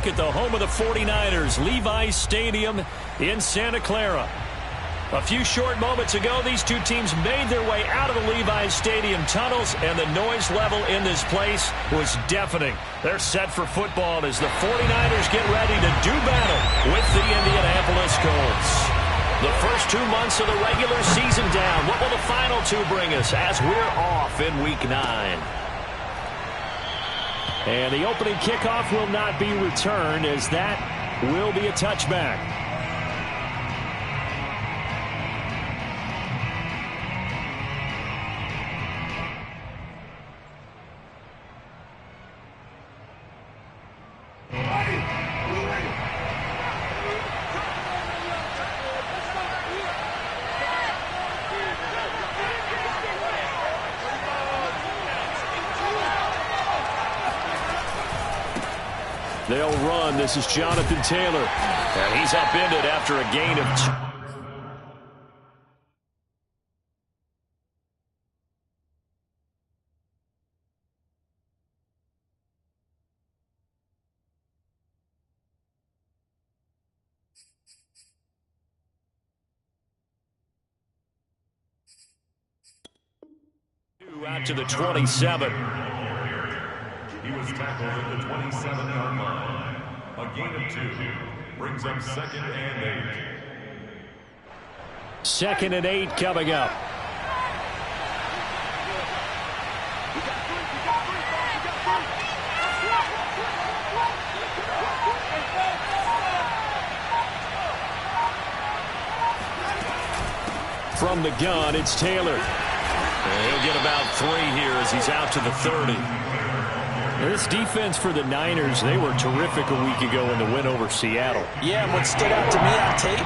At the home of the 49ers, Levi's Stadium in Santa Clara. A few short moments ago, these two teams made their way out of the Levi's Stadium tunnels, and the noise level in this place was deafening. They're set for football as the 49ers get ready to do battle with the Indianapolis Colts. The first 2 months of the regular season down. What will the final two bring us as we're off in Week 9? And the opening kickoff will not be returned, as that will be a touchback. They'll run. This is Jonathan Taylor. And he's upended after a gain of 2 out to the 27. He was tackled at the 27-yard line. A gain of 2 brings up 2nd and 8. 2nd and 8 coming up. From the gun, it's Taylor. And he'll get about 3 here as he's out to the 30. This defense for the Niners, they were terrific a week ago in the win over Seattle. Yeah, and what stood out to me on tape,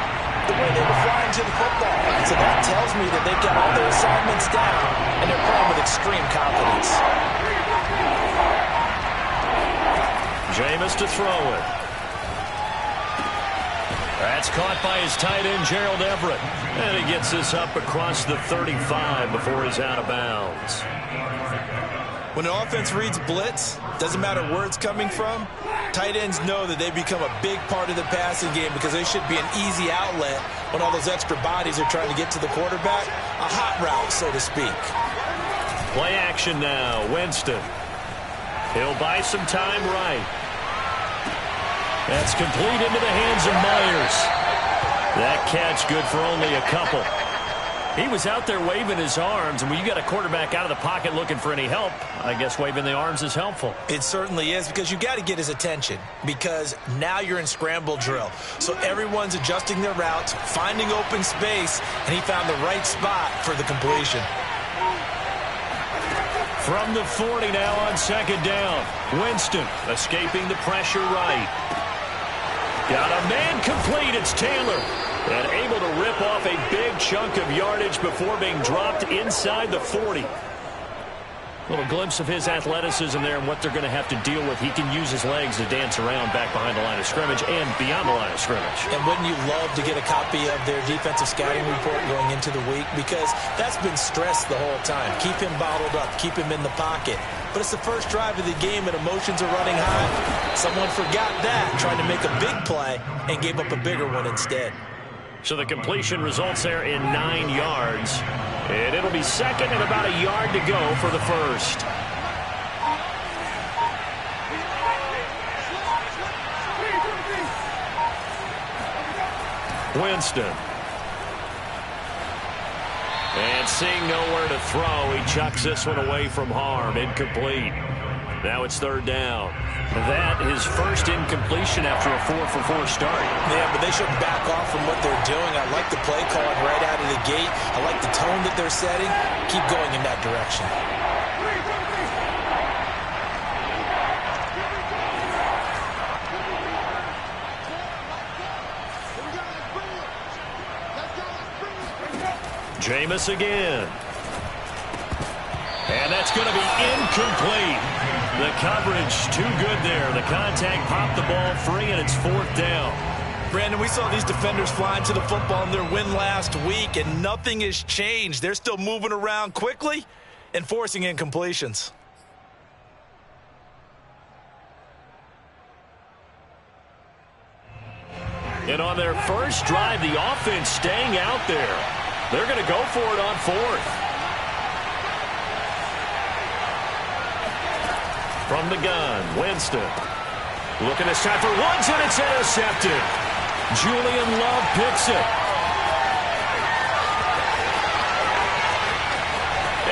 the way they were flying to the football. So that tells me that they've got all their assignments down, and they're playing with extreme confidence. Jameis to throw it. That's caught by his tight end, Gerald Everett. And he gets this up across the 35 before he's out of bounds. When an offense reads blitz, doesn't matter where it's coming from, tight ends know that they become a big part of the passing game because they should be an easy outlet when all those extra bodies are trying to get to the quarterback. A hot route, so to speak. Play action now. Winston. He'll buy some time right. That's complete into the hands of Myers. That catch good for only a couple. He was out there waving his arms, and when you got a quarterback out of the pocket looking for any help, I guess waving the arms is helpful. It certainly is, because you got to get his attention, because now you're in scramble drill. So everyone's adjusting their routes, finding open space, and he found the right spot for the completion. From the 40 now on 2nd down. Winston escaping the pressure right. Got a man complete. It's Taylor. And able to rip off a big chunk of yardage before being dropped inside the 40. Little glimpse of his athleticism there and what they're going to have to deal with. He can use his legs to dance around back behind the line of scrimmage and beyond the line of scrimmage. And wouldn't you love to get a copy of their defensive scouting report going into the week? Because that's been stressed the whole time. Keep him bottled up. Keep him in the pocket. But it's the first drive of the game and emotions are running high. Someone forgot that, trying to make a big play and gave up a bigger one instead. So the completion results there in 9 yards. And it'll be 2nd and about a yard to go for the first. Winston. And seeing nowhere to throw, he chucks this one away from harm. Incomplete. Now it's 3rd down. That is first incompletion after a 4-for-4 start. Yeah, but they shouldn't back off from what they're doing. I like the play calling right out of the gate. I like the tone that they're setting. Keep going in that direction. Jameis again. And that's going to be incomplete. The coverage too good there. The contact popped the ball free, and it's 4th down. Brandon, we saw these defenders flying to the football in their win last week, and nothing has changed. They're still moving around quickly and forcing incompletions. completions. And on their first drive, the offense staying out there. They're going to go for it on fourth. From the gun, Winston. Looking this time for Woods, and it's intercepted. Julian Love picks it.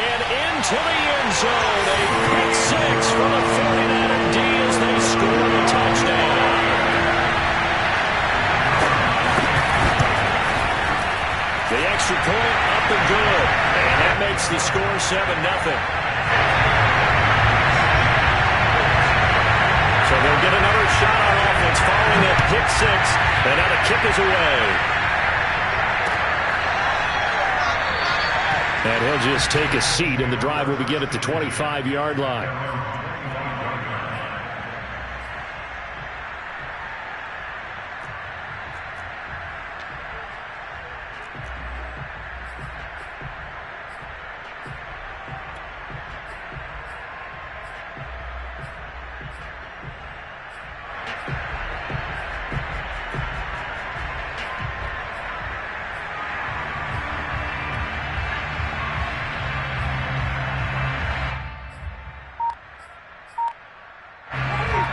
And into the end zone. A pick six for the 49er D as they score the touchdown. The extra point up and good. And that makes the score 7-0. So they'll get another shot on offense following that pick six. And now the kick is away. And he'll just take a seat, and the drive will begin at the 25-yard line.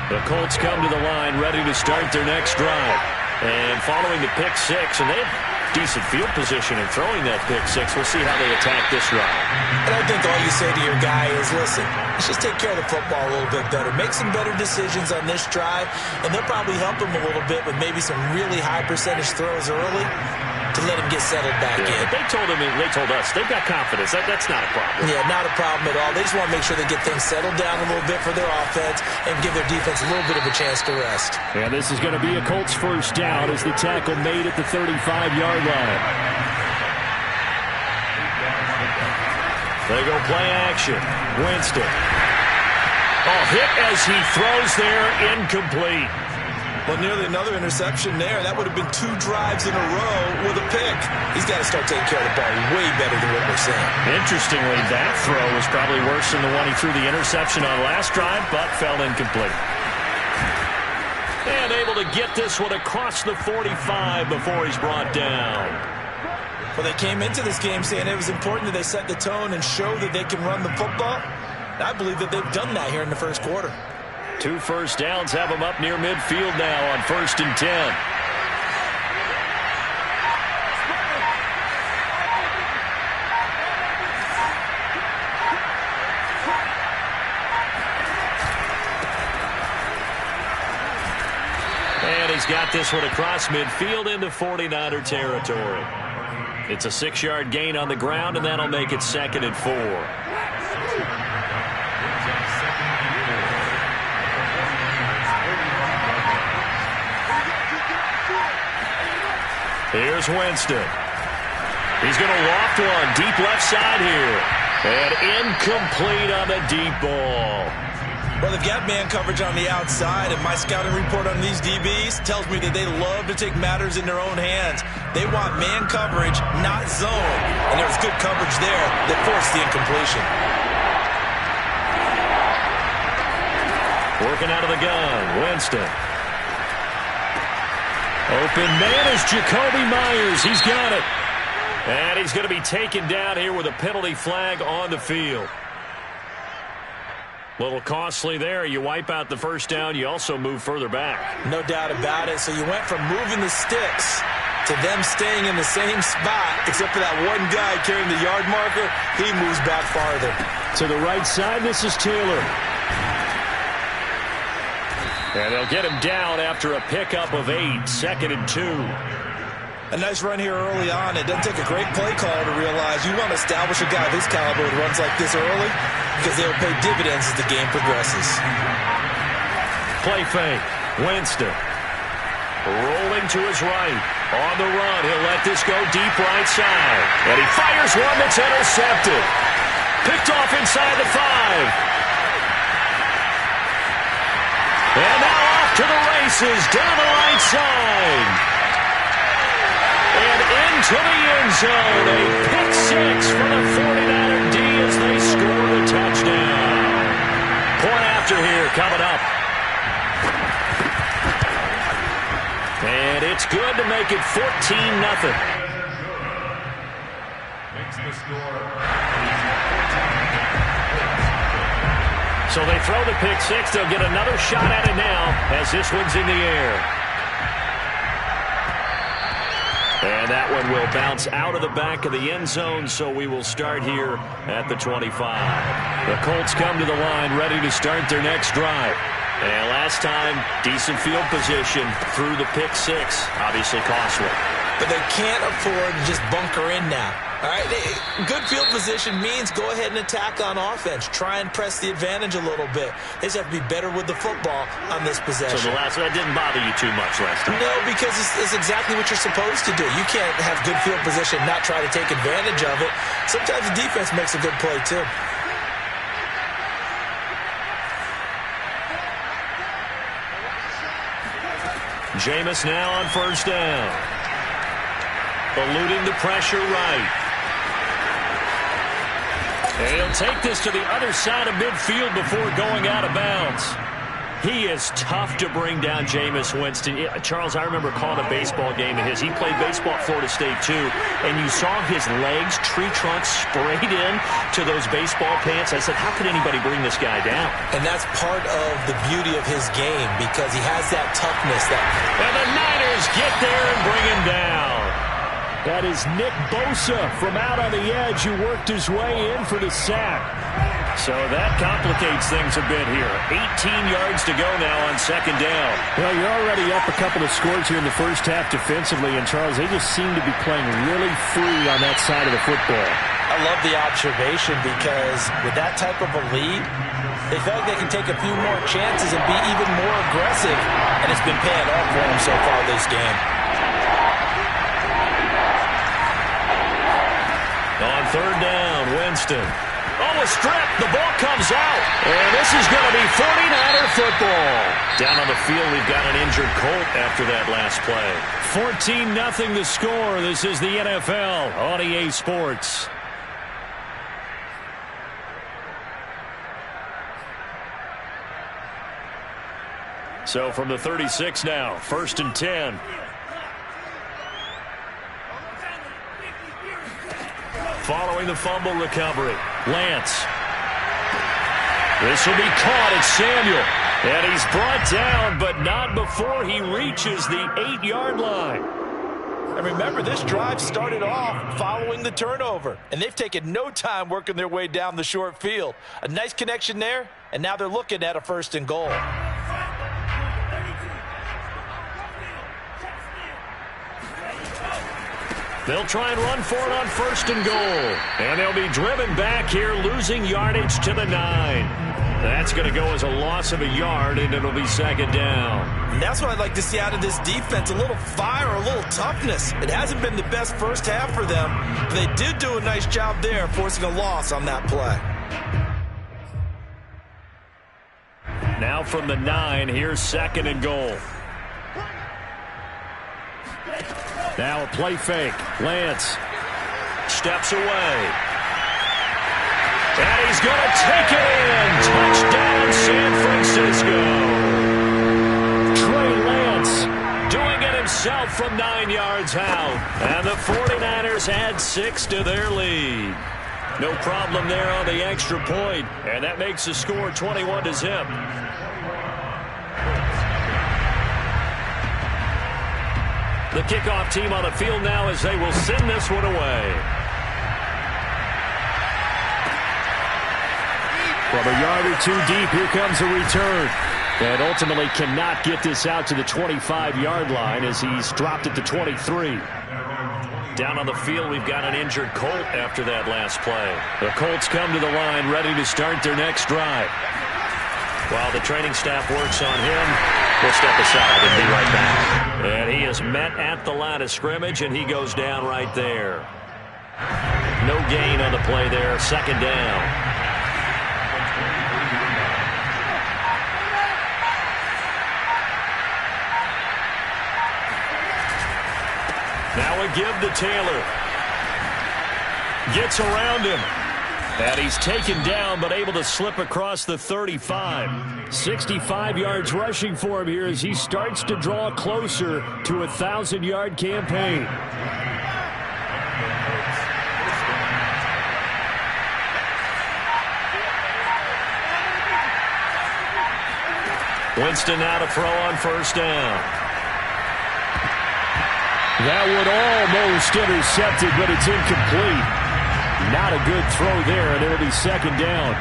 The Colts come to the line ready to start their next drive. And following the pick six, and they have decent field position in throwing that pick six. We'll see how they attack this drive. And I think all you say to your guy is, listen, let's just take care of the football a little bit better. Make some better decisions on this drive, and they'll probably help him a little bit with maybe some really high percentage throws early to let him get settled back in. They told us they've got confidence. That's not a problem. Yeah, not a problem at all. They just want to make sure they get things settled down a little bit for their offense and give their defense a little bit of a chance to rest. And this is going to be a Colts first down as the tackle made at the 35-yard line. They go play action. Winston. Oh, hit as he throws there, incomplete. Well, nearly another interception there. That would have been 2 drives in a row with a pick. He's got to start taking care of the ball way better than what we're seeing. Interestingly, that throw was probably worse than the one he threw the interception on last drive, but fell incomplete. And able to get this one across the 45 before he's brought down. Well, they came into this game saying it was important that they set the tone and show that they can run the football. I believe that they've done that here in the first quarter. 2 first downs have them up near midfield now on 1st and 10. And he's got this one across midfield into 49er territory. It's a 6-yard gain on the ground, and that'll make it 2nd and 4. Here's Winston. He's going to loft one deep left side here. And incomplete on the deep ball. Well, they've got man coverage on the outside, and my scouting report on these DBs tells me that they love to take matters in their own hands. They want man coverage, not zone. And there was good coverage there that forced the incompletion. Working out of the gun, Winston. Open man is Jacoby Myers. He's got it. And he's going to be taken down here with a penalty flag on the field. A little costly there. You wipe out the first down. You also move further back. No doubt about it. So you went from moving the sticks to them staying in the same spot, except for that one guy carrying the yard marker. He moves back farther. To the right side, this is Taylor. And they'll get him down after a pickup of 8, 2nd and 2. A nice run here early on. It doesn't take a great play caller to realize you want to establish a guy of his caliber who runs like this early because they'll pay dividends as the game progresses. Play fake. Winston. Rolling to his right. On the run. He'll let this go deep right side. And he fires one that's intercepted. Picked off inside the 5. And now off to the races down the right side. And into the end zone. A pick six for the 49er D as they score the touchdown. Point after here coming up. And it It's good to make it 14-0. Makes the score. So they throw the pick six. They'll get another shot at it now as this one's in the air. And that one will bounce out of the back of the end zone, so we will start here at the 25. The Colts come to the line ready to start their next drive. And last time, decent field position through the pick six. Obviously costly. But they can't afford to just bunker in now. All right, good field position means go ahead and attack on offense. Try and press the advantage a little bit. They just have to be better with the football on this possession. So that didn't bother you too much last time? No, because it's exactly what you're supposed to do. You can't have good field position and not try to take advantage of it. Sometimes the defense makes a good play, too. Jameis now on first down. Eluding the pressure right. And he'll take this to the other side of midfield before going out of bounds. He is tough to bring down, Jameis Winston. Charles, I remember calling a baseball game of his. He played baseball at Florida State, too. And you saw his legs, tree trunks sprayed in to those baseball pants. I said, how could anybody bring this guy down? And that's part of the beauty of his game because he has that toughness. And the Niners get there and bring him down. That is Nick Bosa from out on the edge who worked his way in for the sack. So that complicates things a bit here. 18 yards to go now on second down. Well, you're already up a couple of scores here in the first half defensively, and Charles, they just seem to be playing really free on that side of the football. I love the observation because with that type of a lead, they feel like they can take a few more chances and be even more aggressive, and it's been paying off for them so far this game. On third down, Winston. Oh, a strip. The ball comes out. And this is going to be 49er football. Down on the field, we've got an injured Colt after that last play. 14-0 the score. This is the NFL on EA Sports. So from the 36 now, 1st and 10. Following the fumble recovery, Lance. This will be caught. It's Samuel. And he's brought down, but not before he reaches the 8-yard line. And remember, this drive started off following the turnover. And they've taken no time working their way down the short field. A nice connection there, and now they're looking at a 1st and goal. They'll try and run for it on 1st and goal. And they'll be driven back here, losing yardage to the 9. That's going to go as a loss of a yard, and it'll be 2nd down. And that's what I'd like to see out of this defense, a little fire, a little toughness. It hasn't been the best first half for them, but they did do a nice job there, forcing a loss on that play. Now from the 9, here's 2nd and goal. Now a play fake. Lance steps away. And he's going to take it in. Touchdown, San Francisco. Trey Lance doing it himself from 9 yards out. And the 49ers add 6 to their lead. No problem there on the extra point. And that makes the score 21-0. The kickoff team on the field now as they will send this one away. From a yard or two deep, here comes a return. And ultimately cannot get this out to the 25-yard line as he's dropped it to 23. Down on the field, we've got an injured Colt after that last play. The Colts come to the line ready to start their next drive. While the training staff works on him, we'll step aside and be right back. And he is met at the line of scrimmage, and he goes down right there. No gain on the play there. 2nd down. Now a give to Taylor. Gets around him. And he's taken down, but able to slip across the 35. 65 yards rushing for him here as he starts to draw closer to a 1,000-yard campaign. Winston now to throw on first down. That would almost intercepted, but it's incomplete. Not a good throw there, and it'll be second down.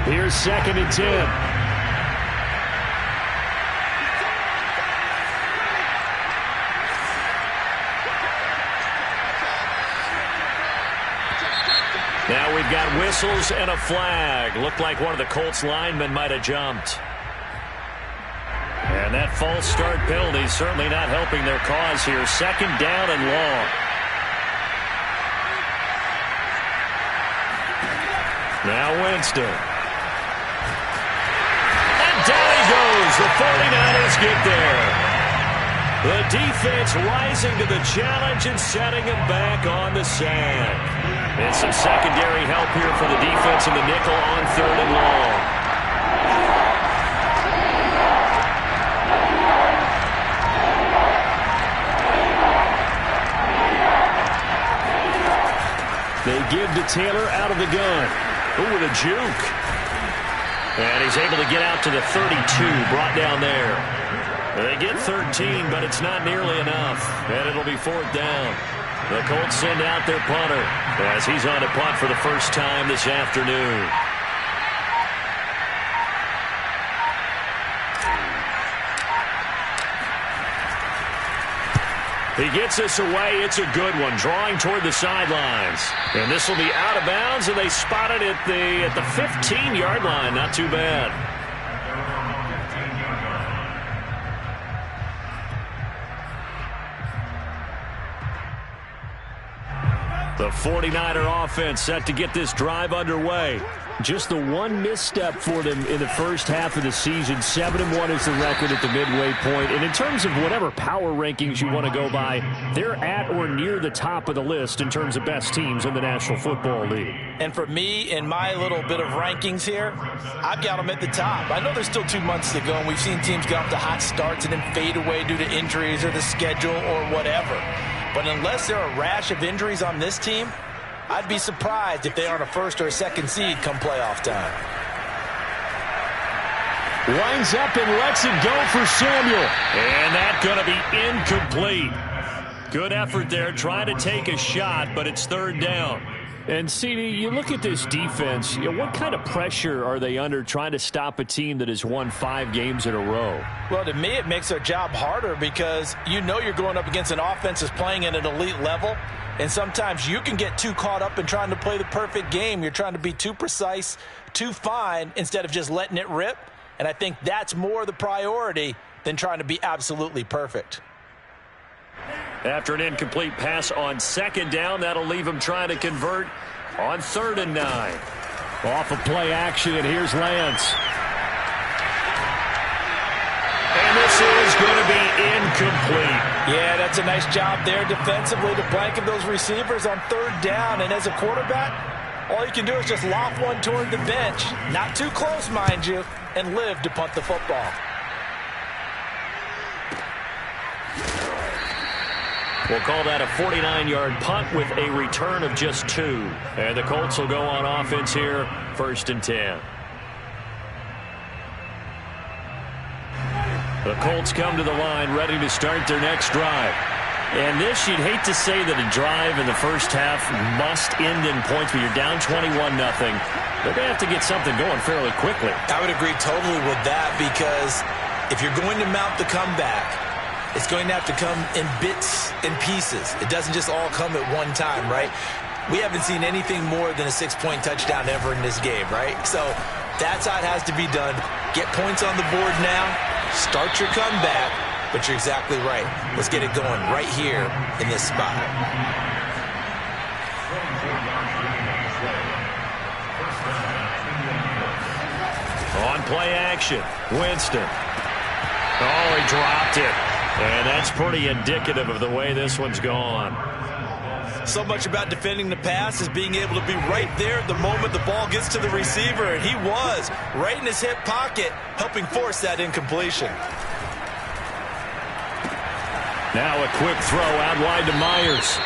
Here's 2nd and 10. Now we've got whistles and a flag. Looked like one of the Colts linemen might have jumped. And that false start penalty certainly not helping their cause here. Second down and long. Now Winston. And down he goes. The 49ers get there. The defense rising to the challenge and setting him back on the sack. And some secondary help here for the defense in the nickel on 3rd and long. They give to Taylor out of the gun. Ooh, with a juke. And he's able to get out to the 32, brought down there. They get 13, but it's not nearly enough. And it'll be 4th down. The Colts send out their punter as he's on to punt for the first time this afternoon. He gets this away. It's a good one, drawing toward the sidelines. And this will be out of bounds, and they spot it at the 15-yard line. Not too bad. The 49er offense set to get this drive underway. Just the one misstep for them in the first half of the season. 7-1 is the record at the midway point. And in terms of whatever power rankings you want to go by, they're at or near the top of the list in terms of best teams in the National Football League. And for me, in my little bit of rankings here, I've got them at the top. I know there's still 2 months to go, and we've seen teams get off to hot starts and then fade away due to injuries or the schedule or whatever. But unless there are a rash of injuries on this team, I'd be surprised if they aren't a 1st or a 2nd seed come playoff time. Winds up and lets it go for Samuel. And that's going to be incomplete. Good effort there, trying to take a shot, but it's 3rd down. And, CD, you look at this defense, what kind of pressure are they under trying to stop a team that has won 5 games in a row? Well, to me, it makes their job harder because you know you're going up against an offense that's playing at an elite level. And sometimes you can get too caught up in trying to play the perfect game. You're trying to be too precise, too fine, instead of just letting it rip. And I think that's more the priority than trying to be absolutely perfect. After an incomplete pass on 2nd down, that'll leave him trying to convert on 3rd and 9. Off of play action, and here's Lance. And this is going to be incomplete. Yeah, that's a nice job there defensively to blanket those receivers on 3rd down. And as a quarterback, all you can do is just loft one toward the bench. Not too close, mind you, and live to punt the football. We'll call that a 49-yard punt with a return of just 2. And the Colts will go on offense here, 1st and 10. The Colts come to the line ready to start their next drive. And this, you'd hate to say that a drive in the first half must end in points, but you're down 21-0. They're going to have to get something going fairly quickly. I would agree totally with that because if you're going to mount the comeback, it's going to have to come in bits and pieces. It doesn't just all come at one time, right? We haven't seen anything more than a 6-point touchdown ever in this game, right? So that's how it has to be done. Get points on the board now. Start your comeback. But you're exactly right. Let's get it going right here in this spot. On play action, Winston. Oh, he dropped it. And that's pretty indicative of the way this one's gone. So much about defending the pass is being able to be right there at the moment the ball gets to the receiver, and he was right in his hip pocket, helping force that incompletion. Now a quick throw out wide to Myers.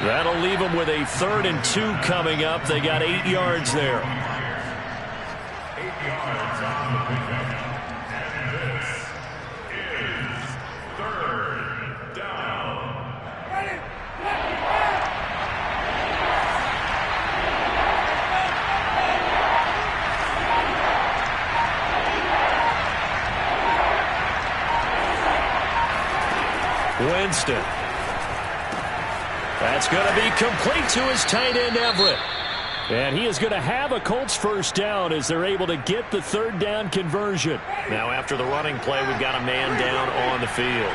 That'll leave them with a 3rd and 2 coming up. They got 8 yards there. 8 yards on the pickup. And this is 3rd down. Winston. That's going to be complete to his tight end, Everett. And he is going to have a Colts first down as they're able to get the 3rd down conversion. Now after the running play, we've got a man down on the field.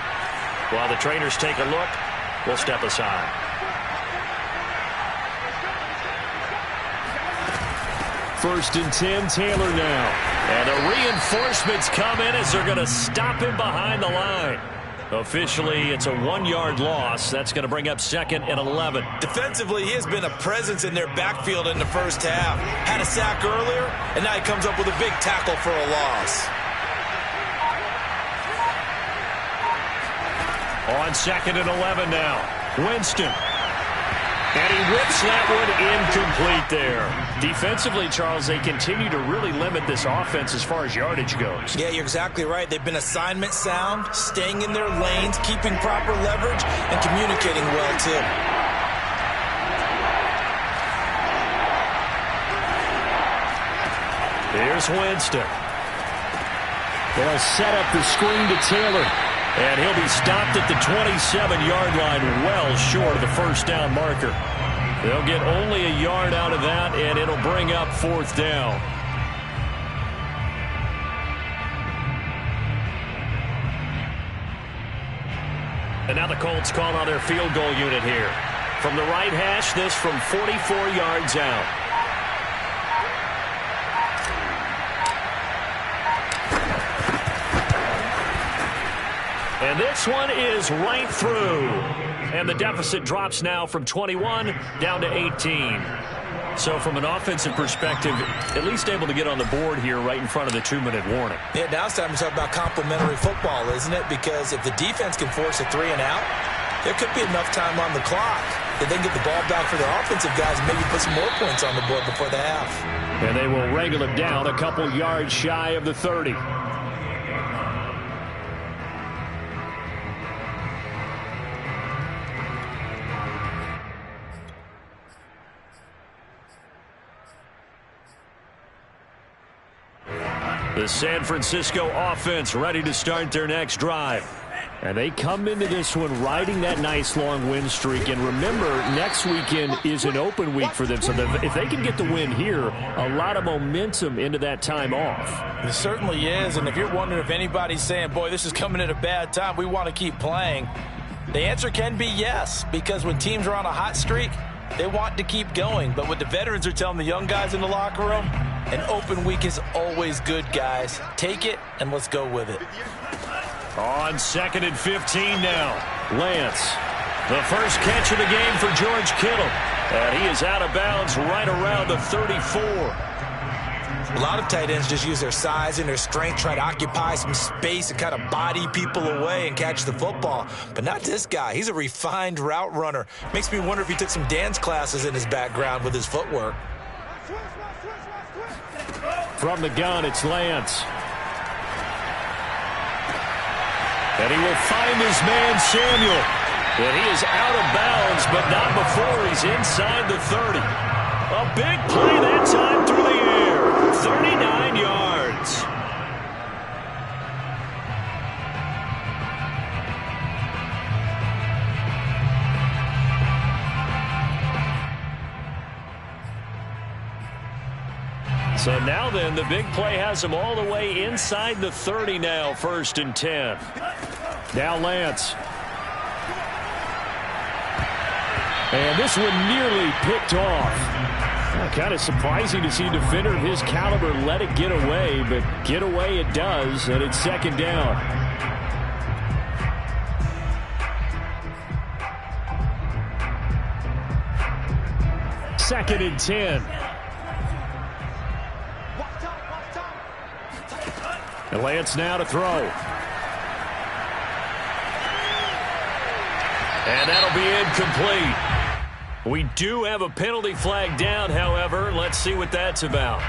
While the trainers take a look, we'll step aside. First and 10, Taylor now. And the reinforcements come in as they're going to stop him behind the line. Officially, it's a 1-yard loss. That's going to bring up 2nd and 11. Defensively, he has been a presence in their backfield in the first half. Had a sack earlier, and now he comes up with a big tackle for a loss. On 2nd and 11 now. Winston. And he whips that one incomplete there. Defensively, Charles, they continue to really limit this offense as far as yardage goes. Yeah, you're exactly right. They've been assignment sound, staying in their lanes, keeping proper leverage, and communicating well, too. Here's Winston. They'll set up the screen to Taylor. And he'll be stopped at the 27-yard line, well short of the first down marker. They'll get only a yard out of that, and it'll bring up 4th down. And now the Colts call on their field goal unit here. From the right hash, this from 44 yards out. And this one is right through. And the deficit drops now from 21 down to 18. So from an offensive perspective, at least able to get on the board here right in front of the 2-minute warning. Yeah, now it's time to talk about complementary football, isn't it? Because if the defense can force a 3 and out, there could be enough time on the clock that they can get the ball back for their offensive guys and maybe put some more points on the board before the half. And they will wrangle it down a couple yards shy of the 30. The San Francisco offense ready to start their next drive. And they come into this one riding that nice long win streak. And remember, next weekend is an open week for them. So if they can get the win here, a lot of momentum into that time off. It certainly is. And if you're wondering if anybody's saying, boy, this is coming at a bad time, we want to keep playing, the answer can be yes. Because when teams are on a hot streak, they want to keep going. But what the veterans are telling the young guys in the locker room, an open week is always good, guys. Take it, and let's go with it. On 2nd and 15 now. Lance. The first catch of the game for George Kittle. And he is out of bounds right around the 34. A lot of tight ends just use their size and their strength, try to occupy some space and kind of body people away and catch the football. But not this guy. He's a refined route runner. Makes me wonder if he took some dance classes in his background with his footwork. From the gun, it's Lance. And he will find his man, Samuel. And he is out of bounds, but not before he's inside the 30. A big play that time through the air. 39 yards. So now then, the big play has him all the way inside the 30 now, 1st and 10. Now Lance. And this one nearly picked off. Kind of surprising to see a defender of his caliber let it get away, but get away it does, and it's 2nd down. 2nd and 10. And Lance now to throw. And that'll be incomplete. We do have a penalty flag down, however. Let's see what that's about.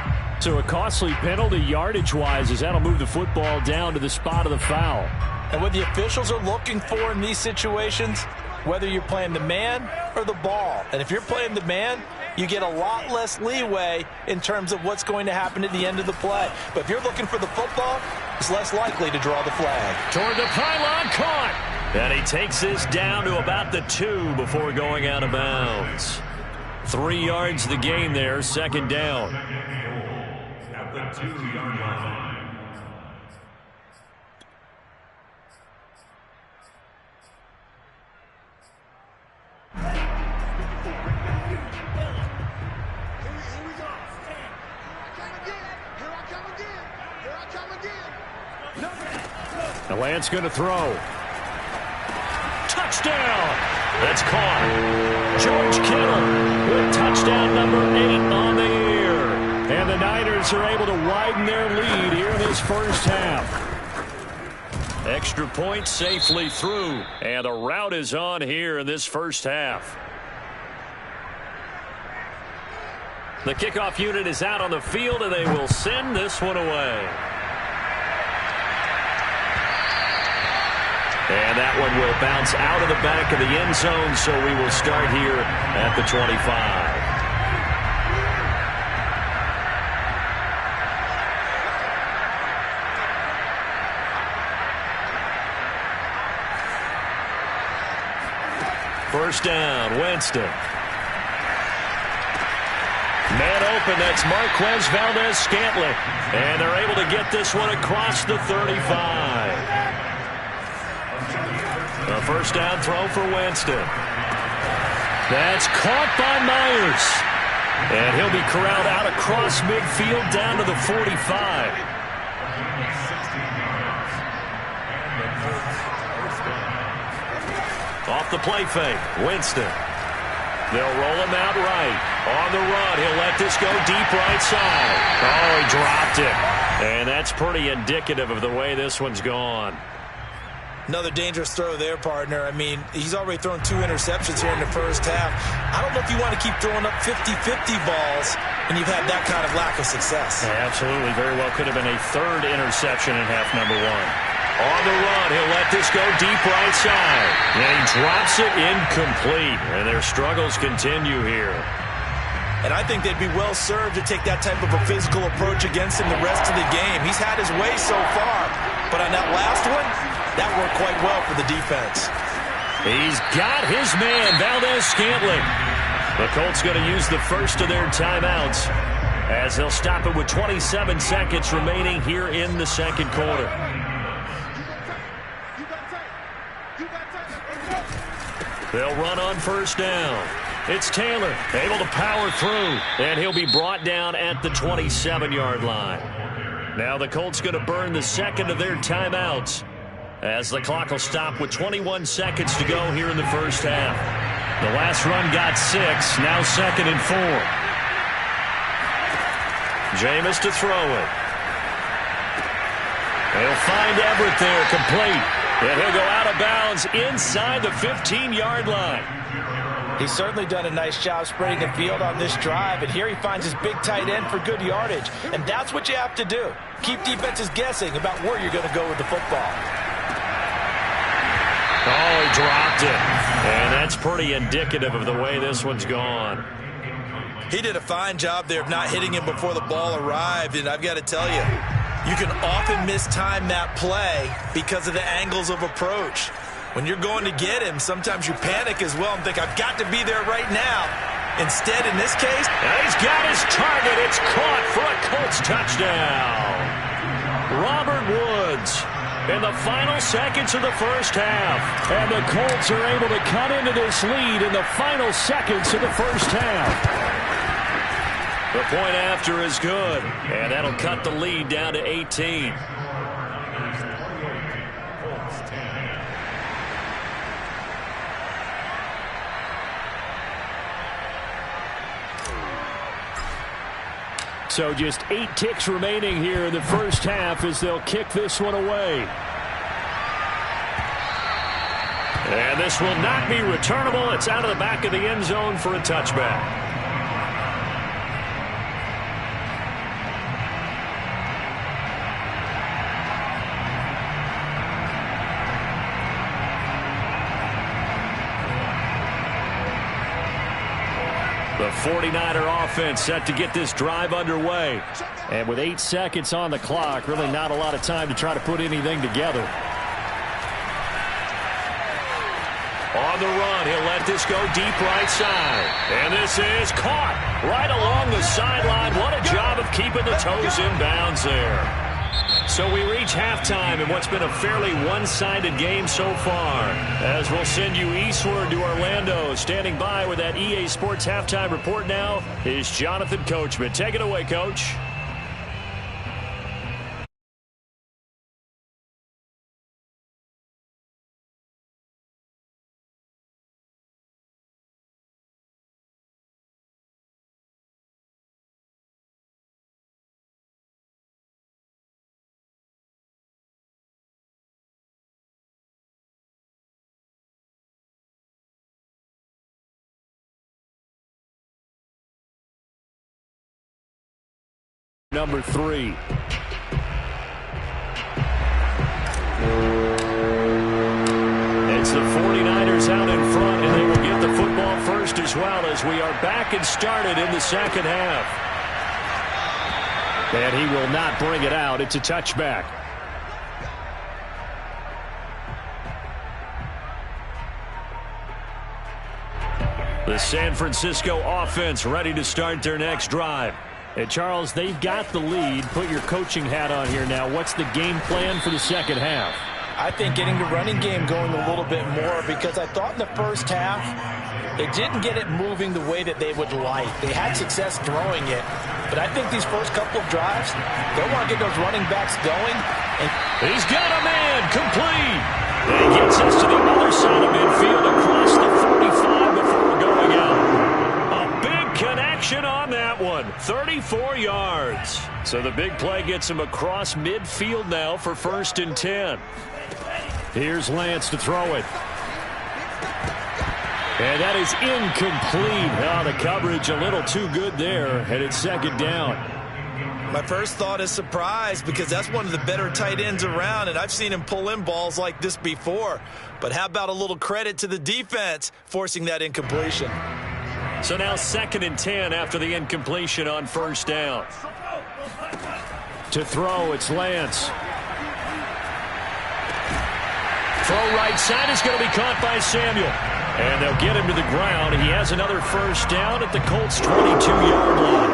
So a costly penalty yardage-wise as that'll move the football down to the spot of the foul. And what the officials are looking for in these situations, whether you're playing the man or the ball. And if you're playing the man, you get a lot less leeway in terms of what's going to happen at the end of the play. But if you're looking for the football, it's less likely to draw the flag. Toward the pylon, caught. And he takes this down to about the 2 before going out of bounds. 3 yards the gain there, 2nd down. At the 2-yard line. The Lance going to throw. Touchdown! That's caught. George Kittle with touchdown number 8 on the year. And the Niners are able to widen their lead here in this first half. Extra point safely through. And the route is on here in this first half. The kickoff unit is out on the field, and they will send this one away. And that one will bounce out of the back of the end zone, so we will start here at the 25. First down, Winston. Man open, that's Marquez Valdez-Scantling. And they're able to get this one across the 35. A first down throw for Winston. That's caught by Myers. And he'll be corralled out across midfield down to the 45. Off the play fake, Winston. They'll roll him out right. On the run, he'll let this go deep right side. Oh, he dropped it. And that's pretty indicative of the way this one's gone. Another dangerous throw there, partner. I mean, he's already thrown 2 interceptions here in the first half. I don't know if you want to keep throwing up 50-50 balls when you've had that kind of lack of success. Yeah, absolutely. Very well could have been a 3rd interception in half number 1. On the run, he'll let this go deep right side. And he drops it incomplete. And their struggles continue here. And I think they'd be well served to take that type of a physical approach against him the rest of the game. He's had his way so far. But on that last one, that worked quite well for the defense. He's got his man, Valdez-Scantling. The Colts going to use the first of their timeouts as they'll stop it with 27 seconds remaining here in the second quarter. They'll run on first down. It's Taylor, able to power through, and he'll be brought down at the 27-yard line. Now the Colts going to burn the second of their timeouts as the clock will stop with 21 seconds to go here in the first half. The last run got 6, now 2nd and 4. Jameis to throw it. They'll find Everett there, complete. And he'll go out of bounds inside the 15-yard line. He's certainly done a nice job spreading the field on this drive, and here he finds his big tight end for good yardage. And that's what you have to do. Keep defenses guessing about where you're going to go with the football. Oh, he dropped it. And that's pretty indicative of the way this one's gone. He did a fine job there of not hitting him before the ball arrived, and I've got to tell you, you can often mistime that play because of the angles of approach. When you're going to get him, sometimes you panic as well and think, I've got to be there right now. Instead, in this case, and he's got his target. It's caught for a Colts touchdown. Robert Woods in the final seconds of the first half. And the Colts are able to cut into this lead in the final seconds of the first half. The point after is good, and that'll cut the lead down to 18. So just 8 ticks remaining here in the first half as they'll kick this one away. And this will not be returnable. It's out of the back of the end zone for a touchback. The 49er offense set to get this drive underway. And with 8 seconds on the clock, really not a lot of time to try to put anything together. On the run, he'll let this go deep right side. And this is caught right along the sideline. What a job of keeping the toes in bounds there. So we reach halftime in what's been a fairly one-sided game so far. As we'll send you eastward to Orlando. Standing by with that EA Sports Halftime Report now is Jonathan Coachman. Take it away, Coach. Number 3. It's the 49ers out in front, and they will get the football first as well as we are back and started in the second half. And he will not bring it out. It's a touchback. The San Francisco offense ready to start their next drive. And Charles, they've got the lead. Put your coaching hat on here now. What's the game plan for the second half? I think getting the running game going a little bit more, because I thought in the first half they didn't get it moving the way that they would like. They had success throwing it, but I think these first couple of drives, they want to get those running backs going. And he's got a man complete. And he gets us to the other side of midfield across the 45 before going out. Connection on that one. 34 yards. So the big play gets him across midfield now for 1st and 10. Here's Lance to throw it. And that is incomplete. Oh, the coverage a little too good there. And it's 2nd down. My first thought is surprise, because that's one of the better tight ends around, and I've seen him pull in balls like this before. But how about a little credit to the defense forcing that incompletion? So now 2nd and 10 after the incompletion on 1st down. To throw, it's Lance. Throw right side is going to be caught by Samuel. And they'll get him to the ground. He has another 1st down at the Colts' 22-yard line.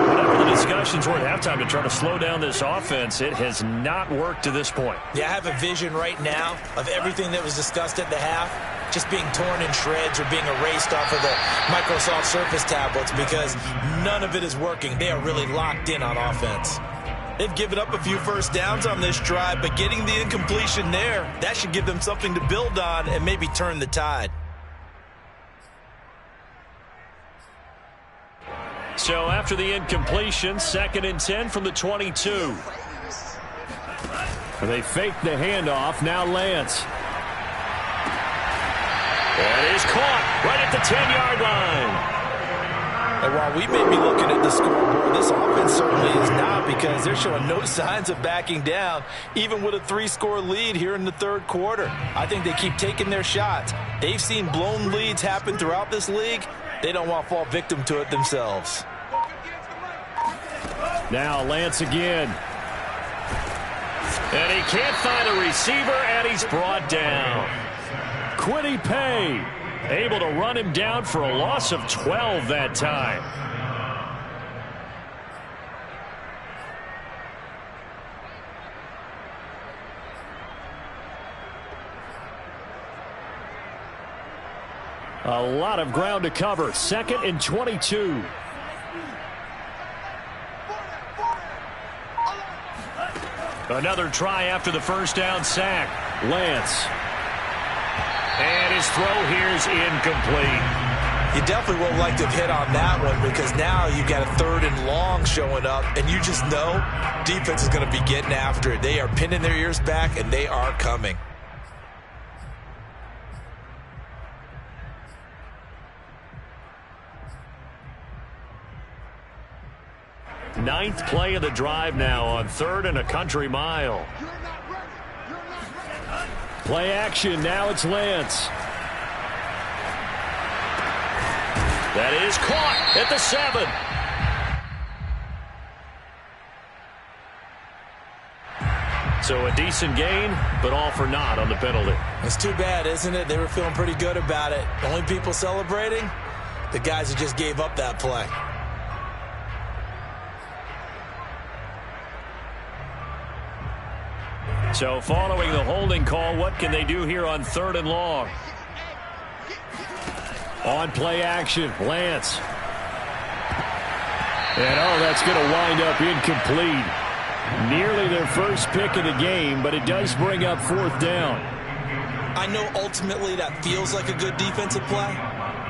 Whatever the discussions were at halftime to try to slow down this offense, it has not worked to this point. Yeah, I have a vision right now of everything that was discussed at the half just being torn in shreds or being erased off of the Microsoft Surface tablets, because none of it is working. They are really locked in on offense. They've given up a few 1st downs on this drive, but getting the incompletion there, that should give them something to build on and maybe turn the tide. So after the incompletion, 2nd and 10 from the 22. They fake the handoff. Now Lance. That is caught right at the 10-yard line. And while we may be looking at the scoreboard, this offense certainly is not, because they're showing no signs of backing down, even with a 3-score lead here in the 3rd quarter. I think they keep taking their shots. They've seen blown leads happen throughout this league. They don't want to fall victim to it themselves. Now Lance again. And he can't find a receiver, and he's brought down. Kwity Paye able to run him down for a loss of 12 that time. A lot of ground to cover. 2nd and 22. Another try after the 1st down sack. Lance. And his throw here is incomplete. You definitely would like to have hit on that one because now you've got a 3rd and long showing up, and you just know defense is going to be getting after it. They are pinning their ears back, and they are coming. Ninth play of the drive now on 3rd and a country mile. Play action. Now it's Lance. That is caught at the 7. So a decent gain, but all for naught on the penalty. It's too bad, isn't it? They were feeling pretty good about it. The only people celebrating, the guys who just gave up that play. So following the holding call, what can they do here on 3rd and long? On play action, Lance. And that's going to wind up incomplete. Nearly their first pick of the game, but it does bring up 4th down. I know ultimately that feels like a good defensive play,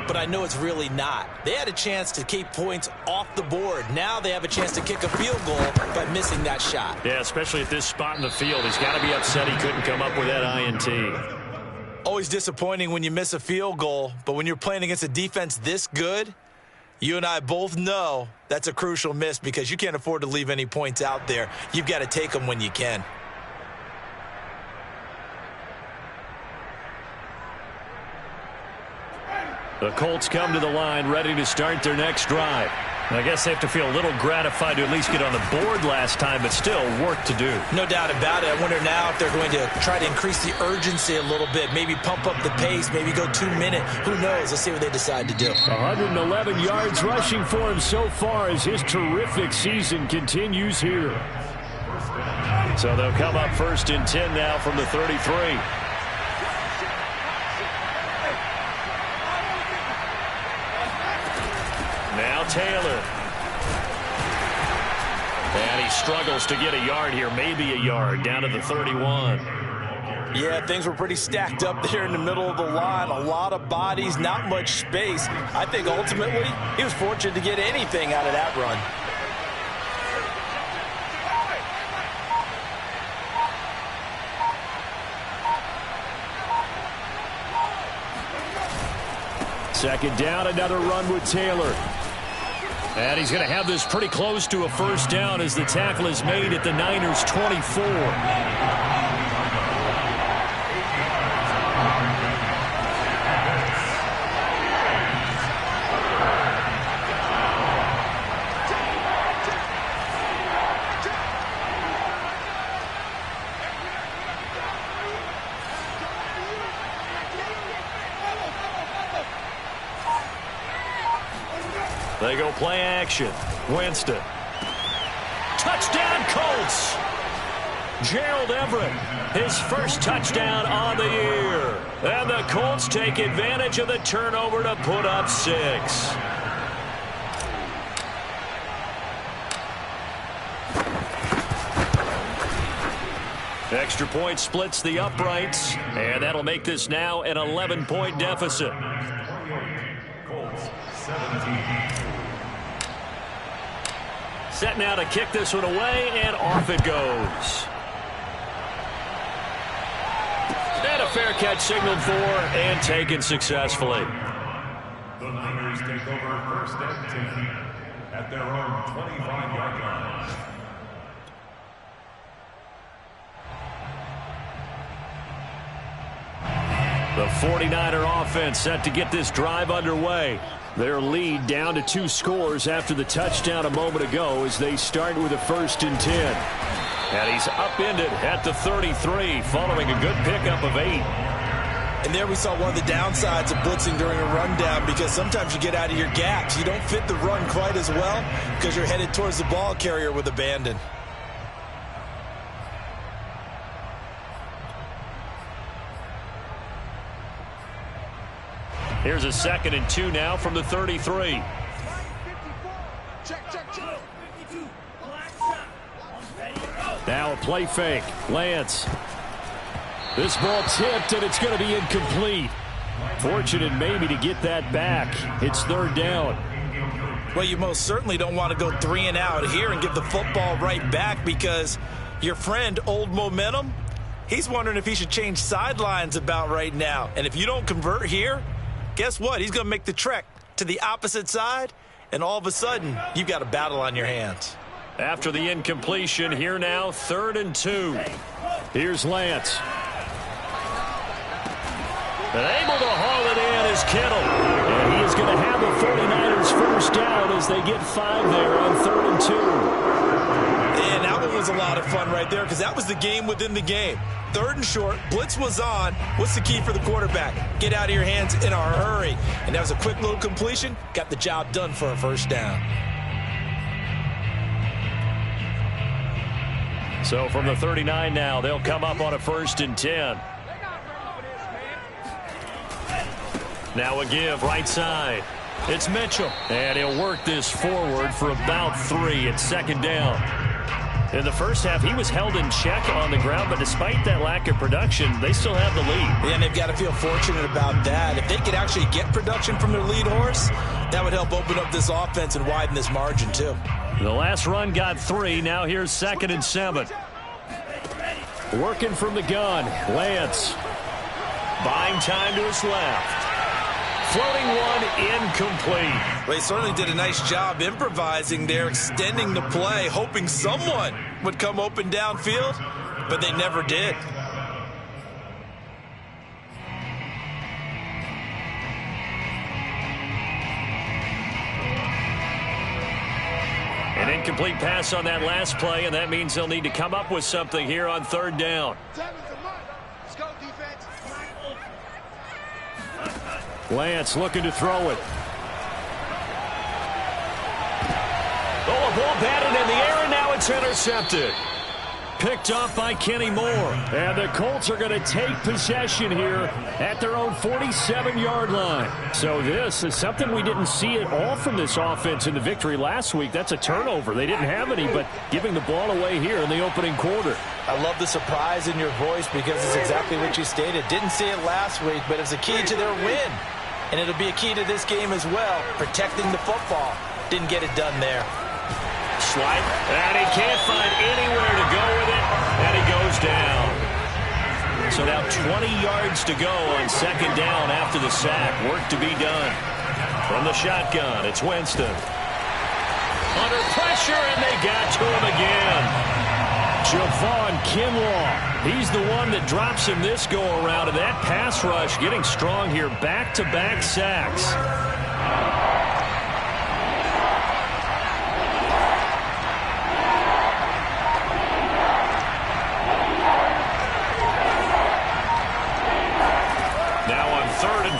but I know it's really not. They had a chance to keep points off the board. Now they have a chance to kick a field goal by missing that shot. Yeah, especially at this spot in the field. He's got to be upset he couldn't come up with that INT. Always disappointing when you miss a field goal, but when you're playing against a defense this good, you and I both know that's a crucial miss because you can't afford to leave any points out there. You've got to take them when you can. The Colts come to the line ready to start their next drive. I guess they have to feel a little gratified to at least get on the board last time, but still work to do. No doubt about it. I wonder now if they're going to try to increase the urgency a little bit, maybe pump up the pace, maybe go 2 minute. Who knows? Let's see what they decide to do. 111 yards rushing for him so far as his terrific season continues here. So they'll come up 1st and 10 now from the 33. Now Taylor. And he struggles to get a yard here, maybe a yard, down to the 31. Yeah, things were pretty stacked up there in the middle of the line. A lot of bodies, not much space. I think ultimately he was fortunate to get anything out of that run. Second down, another run with Taylor. And he's going to have this pretty close to a 1st down as the tackle is made at the Niners' 24. They go play action. Winston. Touchdown, Colts. Gerald Everett, his first touchdown on the year. And the Colts take advantage of the turnover to put up 6. Extra point splits the uprights, and that'll make this now an 11-point deficit. Colts 17. Set now to kick this one away, and off it goes. And a fair catch signaled for and taken successfully. The Niners take over 1st and 10 at their own 25-yard line. The 49er offense set to get this drive underway. Their lead down to 2 scores after the touchdown a moment ago as they start with a 1st and 10. And he's upended at the 33 following a good pickup of 8. And there we saw one of the downsides of blitzing during a rundown because sometimes you get out of your gaps. You don't fit the run quite as well because you're headed towards the ball carrier with abandon. Here's a 2nd and 2 now from the 33. Now a play fake. Lance. This ball tipped, and it's going to be incomplete. Fortunate maybe to get that back. It's third down. Well, you most certainly don't want to go 3 and out here and give the football right back, because your friend, Old Momentum, he's wondering if he should change sidelines about right now. And if you don't convert here, guess what? He's going to make the trek to the opposite side, and all of a sudden, you've got a battle on your hands. After the incompletion, here now, 3rd and 2. Here's Lance. And able to haul it in is Kittle. And he is going to have the 49ers first down as they get 5 there on 3rd and 2. And that one was a lot of fun right there, because that was the game within the game. 3rd and short, blitz was on. What's the key for the quarterback? Get out of your hands in a hurry. And that was a quick little completion. Got the job done for a first down. So from the 39 now, they'll come up on a 1st and 10. Now a give right side. It's Mitchell. And he'll work this forward for about 3 at 2nd down. In the first half, he was held in check on the ground, but despite that lack of production, they still have the lead. And they've got to feel fortunate about that. If they could actually get production from their lead horse, that would help open up this offense and widen this margin too. The last run got 3. Now here's 2nd and 7. Working from the gun, Lance. Buying time to his left. Floating one, incomplete. Well, he certainly did a nice job improvising there, extending the play, hoping someone would come open downfield, but they never did. An incomplete pass on that last play, and that means they'll need to come up with something here on 3rd down. Lance looking to throw it. Oh, a ball batted in the air, and now it's intercepted. Picked off by Kenny Moore. And the Colts are going to take possession here at their own 47-yard line. So this is something we didn't see at all from this offense in the victory last week. That's a turnover. They didn't have any, but giving the ball away here in the opening quarter. I love the surprise in your voice, because it's exactly what you stated. Didn't see it last week, but it's a key to their win. And it'll be a key to this game as well, protecting the football. Didn't get it done there. Slight, and he can't find anywhere to go with it, and he goes down. So now 20 yards to go on 2nd down after the sack. Work to be done. From the shotgun, it's Winston. Under pressure, and they got to him again. Javon Kinlaw. He's the one that drops him this go-around, and that pass rush getting strong here. Back-to-back sacks.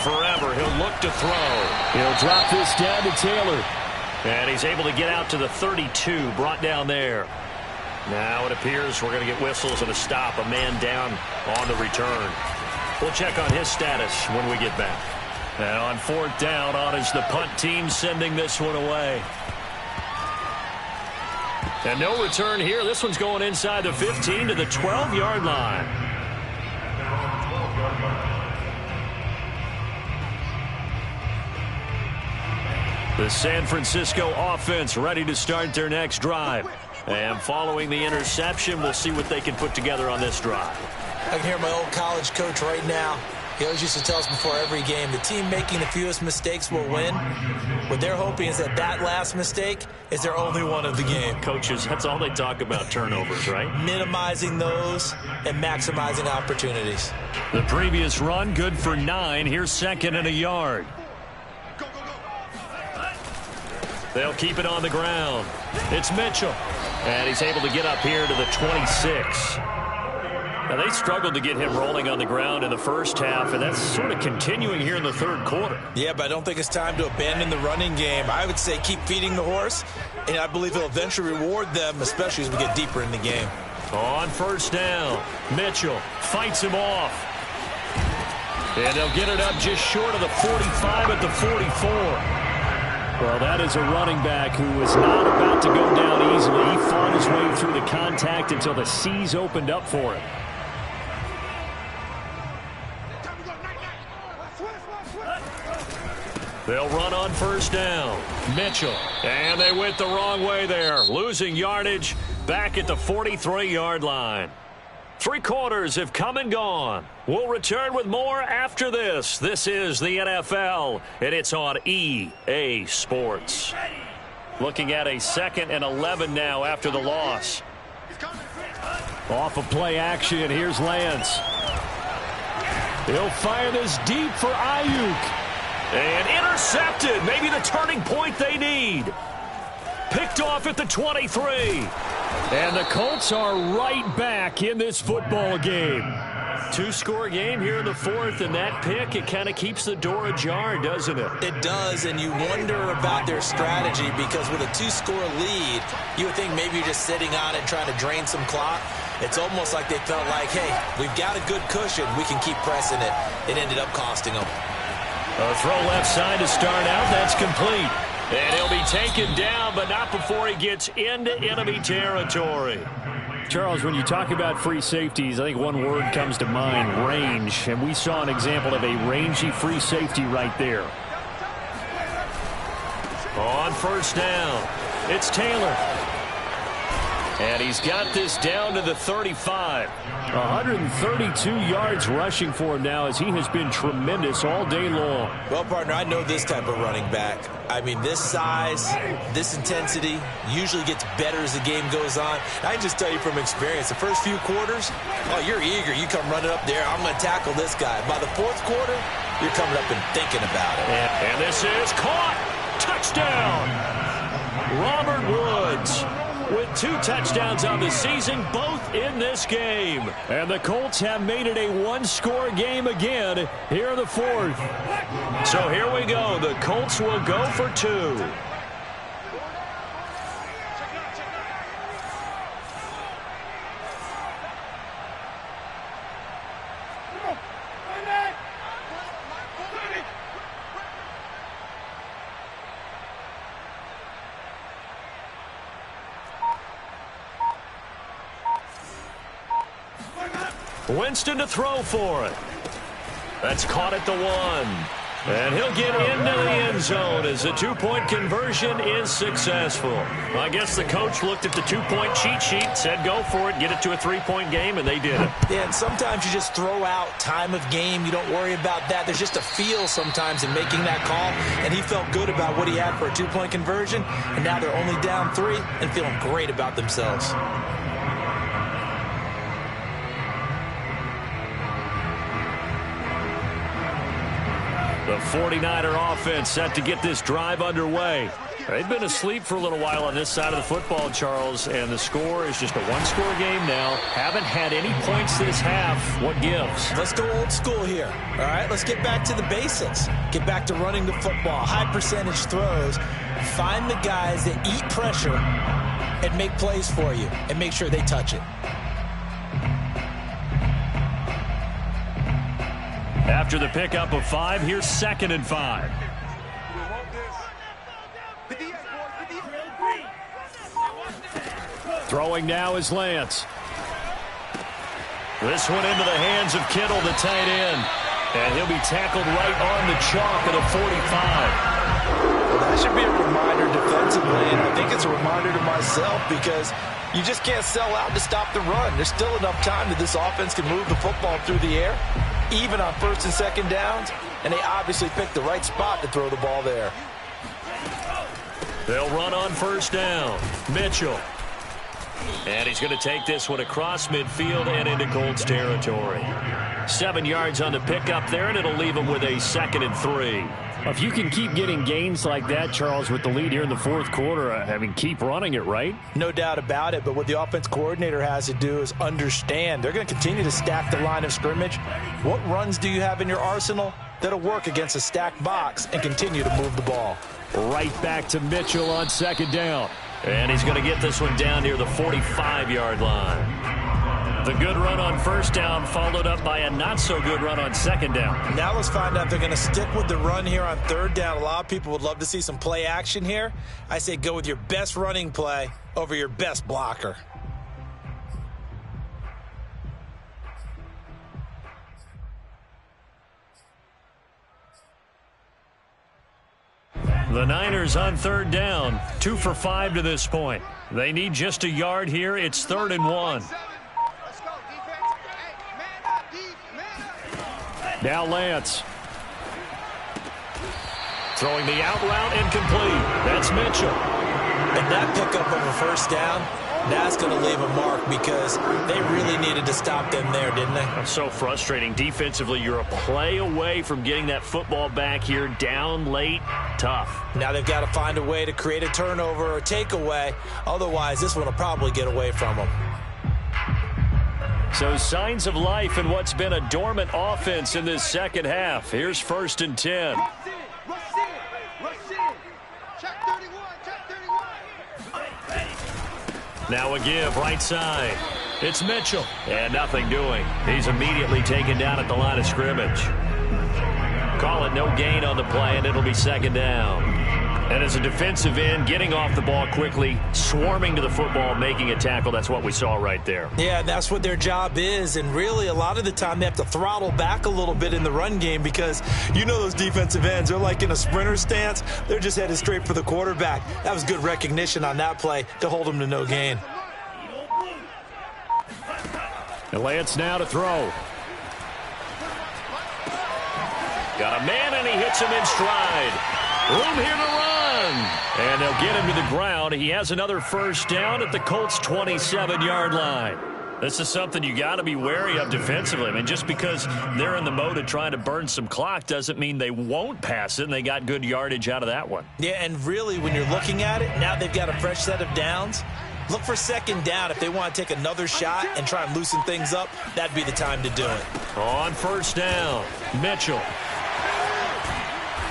Forever, he'll look to throw. He'll drop this down to Taylor. And he's able to get out to the 32, brought down there. Now it appears we're going to get whistles and a stop, a man down on the return. We'll check on his status when we get back. And on 4th down, on is the punt team sending this one away. And no return here. This one's going inside the 15 to the 12-yard line. The San Francisco offense ready to start their next drive. And following the interception, we'll see what they can put together on this drive. I can hear my old college coach right now. He always used to tell us before every game, the team making the fewest mistakes will win. What they're hoping is that that last mistake is their only one of the game. Coaches, that's all they talk about, turnovers, right? Minimizing those and maximizing opportunities. The previous run, good for 9. Here's 2nd and a yard. They'll keep it on the ground. It's Mitchell. And he's able to get up here to the 26. Now, they struggled to get him rolling on the ground in the first half, and that's sort of continuing here in the 3rd quarter. Yeah, but I don't think it's time to abandon the running game. I would say keep feeding the horse, and I believe he'll eventually reward them, especially as we get deeper in the game. On 1st down, Mitchell fights him off. And they'll get it up just short of the 45 at the 44. Well, that is a running back who was not about to go down easily. He fought his way through the contact until the C's opened up for him. They'll run on first down. Mitchell. And they went the wrong way there. Losing yardage back at the 43-yard line. 3 quarters have come and gone. We'll return with more after this. This is the NFL, and it's on EA Sports. Looking at a 2nd and 11 now after the loss. Off of play action, here's Lance. He'll fire this deep for Ayuk. And intercepted. Maybe the turning point they need. Picked off at the 23. And the Colts are right back in this football game. 2-score game here in the 4th, and that pick, it kind of keeps the door ajar, doesn't it? It does, and you wonder about their strategy because with a 2-score lead, you would think maybe you're just sitting on it trying to drain some clock. It's almost like they felt like, hey, we've got a good cushion. We can keep pressing it. It ended up costing them. A throw left side to start out. That's complete. And he'll be taken down, but not before he gets into enemy territory. Charles, when you talk about free safeties, I think one word comes to mind, range. And we saw an example of a rangy free safety right there. On first down, it's Taylor. And he's got this down to the 35. 132 yards rushing for him now as he has been tremendous all day long. Well, partner, I know this type of running back. I mean, this size, this intensity usually gets better as the game goes on. I can just tell you from experience, the first few quarters, oh, you're eager. You come running up there, I'm going to tackle this guy. By the 4th quarter, you're coming up and thinking about it. And this is caught. Touchdown. Robert Woods with 2 touchdowns on the season, both in this game. And the Colts have made it a 1-score game again here in the 4th. So here we go. The Colts will go for 2. Winston to throw for it. That's caught at the 1. And he'll get into the end zone as the 2-point conversion is successful. I guess the coach looked at the 2-point cheat sheet, said go for it, get it to a 3-point game, and they did it. Yeah, and sometimes you just throw out time of game. You don't worry about that. There's just a feel sometimes in making that call, and he felt good about what he had for a 2-point conversion, and now they're only down 3 and feeling great about themselves. The 49er offense set to get this drive underway. They've been asleep for a little while on this side of the football, Charles, and the score is just a 1-score game now. Haven't had any points this half. What gives? Let's go old school here. All right, let's get back to the basics. Get back to running the football, high percentage throws. Find the guys that eat pressure and make plays for you and make sure they touch it. After the pickup of 5, here's 2nd and 5. Throwing now is Lance. This one into the hands of Kittle, the tight end. And he'll be tackled right on the chalk at a 45. Well, that should be a reminder defensively, and I think it's a reminder to myself because you just can't sell out to stop the run. There's still enough time that this offense can move the football through the air, even on 1st and 2nd downs, and they obviously picked the right spot to throw the ball there. They'll run on first down. Mitchell. And he's going to take this one across midfield and into Colts territory. 7 yards on the pickup there, and it'll leave him with a 2nd and 3. If you can keep getting gains like that, Charles, with the lead here in the 4th quarter, I mean, keep running it, right? No doubt about it, but what the offense coordinator has to do is understand they're going to continue to stack the line of scrimmage. What runs do you have in your arsenal that'll work against a stacked box and continue to move the ball? Right back to Mitchell on 2nd down. And he's going to get this one down near the 45-yard line. The good run on first down followed up by a not-so-good run on 2nd down. Now let's find out if they're going to stick with the run here on 3rd down. A lot of people would love to see some play action here. I say go with your best running play over your best blocker. The Niners on third down, 2 for 5 to this point. They need just a yard here. It's 3rd and 1. Now Lance. Throwing the out route incomplete. That's Mitchell. And that pickup of a first down, that's going to leave a mark because they really needed to stop them there, didn't they? That's so frustrating. Defensively, you're a play away from getting that football back here. Down late, tough. Now they've got to find a way to create a turnover or takeaway. Otherwise, this one will probably get away from them. So signs of life in what's been a dormant offense in this second half. Here's 1st and 10. Now a give, right side. It's Mitchell. And nothing doing. He's immediately taken down at the line of scrimmage. Call it no gain on the play, and it'll be 2nd down. And as a defensive end, getting off the ball quickly, swarming to the football, making a tackle, that's what we saw right there. Yeah, that's what their job is. And really, a lot of the time, they have to throttle back a little bit in the run game because you know those defensive ends, they're like in a sprinter stance. They're just headed straight for the quarterback. That was good recognition on that play to hold them to no gain. And Lance now to throw. Got a man, and he hits him in stride. Room here to run. And they'll get him to the ground. He has another first down at the Colts' 27-yard line. This is something you got to be wary of defensively. I mean, just because they're in the mode of trying to burn some clock doesn't mean they won't pass it, and they got good yardage out of that one. Yeah, and really, when you're looking at it, now they've got a fresh set of downs. Look for 2nd down. If they want to take another shot and try and loosen things up, that'd be the time to do it. On 1st down, Mitchell.